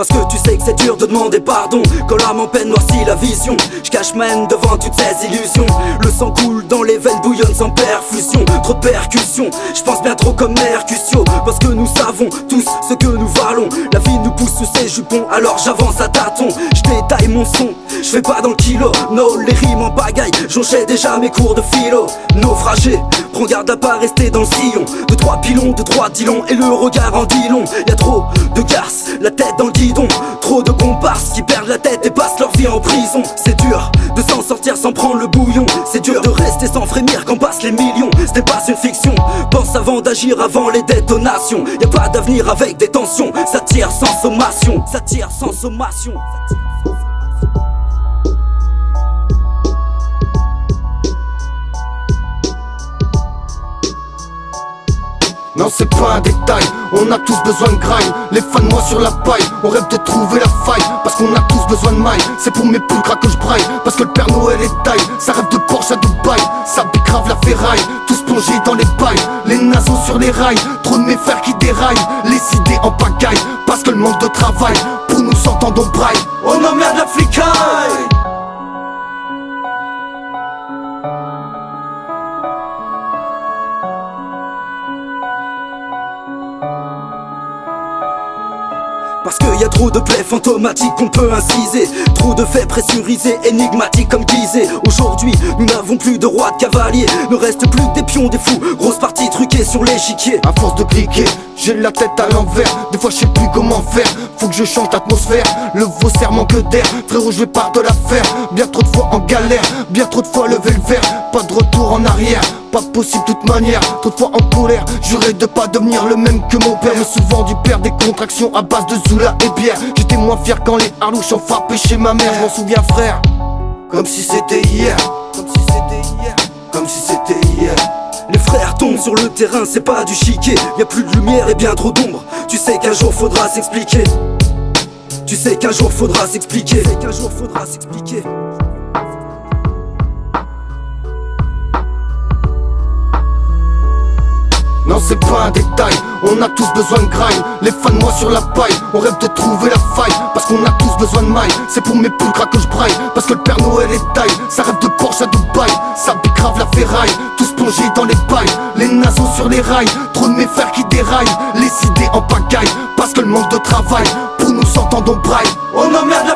Parce que tu sais que c'est dur de demander pardon quand l'âme en peine noircit la vision. Je cache ma haine devant toutes ces illusions. Le sang coule dans les veines, bouillonne sans perfusion. Trop de percussions, je pense bien trop comme Mercutio. Parce que nous savons tous ce que nous valons. La vie nous pousse sous ses jupons, alors j'avance à tâtons. Je détaille mon son, je fais pas dans le kilo. No, les rimes en pagaille, jonchais déjà mes cours de philo. Naufragé, prends garde à pas rester dans le sillon. De trois pilons, de trois dilons, et le regard en dit long. Y'a trop de garces, la tête dans le guidon. Trop de comparses qui perdent la tête et passent leur vie en prison. C'est dur de s'en sortir sans prendre le bouillon. C'est dur de rester sans frémir quand passent les millions. Ce n'est pas une fiction, pense avant d'agir, avant les détonations. Y'a pas d'avenir avec des tensions, ça tire sans sommation. Ça tire sans sommation. Non, c'est pas un détail, on a tous besoin de grind. Les fans moi sur la paille, on rêve de trouver la faille. Parce qu'on a tous besoin de mailles, c'est pour mes pulcras que je braille. Parce que le Père Noël est taille, ça rêve de Porsche à Dubaï. Ça bicrave la ferraille, tous plongés dans les pailles. Les naseaux sur les rails, trop de mes frères qui déraillent. Les idées en pagaille, parce que le manque de travail. Pour nous s'entendre on braille, on emmerde la flicaille. Parce qu'il y a trop de plaies fantomatiques qu'on peut inciser. Trop de faits pressurisés, énigmatiques comme Gizeh. Aujourd'hui, nous n'avons plus de rois de cavaliers. Ne reste plus que des pions, des fous. Grosse partie truquée sur l'échiquier. À force de cliquer, j'ai la tête à l'envers. Des fois je sais plus comment faire. Faut que je change d'atmosphère. Le vaussaire manque d'air. Frérot, je vais pas de la faire. Bien trop de fois en galère. Bien trop de fois lever le verre. Pas de retour en arrière. Pas possible de toute manière, trop de fois en colère. Juré de pas devenir le même que mon père. Mais souvent du père, des contractions à base de Zoula et bière. J'étais moins fier quand les harlouches ont frappé chez ma mère. Je m'en souviens frère, comme si c'était hier. Comme si c'était hier. Comme si c'était hier. Les frères tombent sur le terrain, c'est pas du chiquet. Y'a plus de lumière et bien trop d'ombre. Tu sais qu'un jour faudra s'expliquer. Tu sais qu'un jour faudra s'expliquer. Tu sais qu'un jour faudra s'expliquer. Non, c'est pas un détail, on a tous besoin de grind. Les fans moi sur la paille, on rêve de trouver la faille. Parce qu'on a tous besoin de mailles, c'est pour mes pulcras que je braille. Parce que le Père Noël est taille, ça rêve de Porsche à Dubaï. Ça bicrave la ferraille, tous plongés dans les pailles. Les naseaux sur les rails, trop de mes frères qui déraillent. Les idées en pagaille, parce que le manque de travail. Pour nous s'entendre on braille, on emmerde la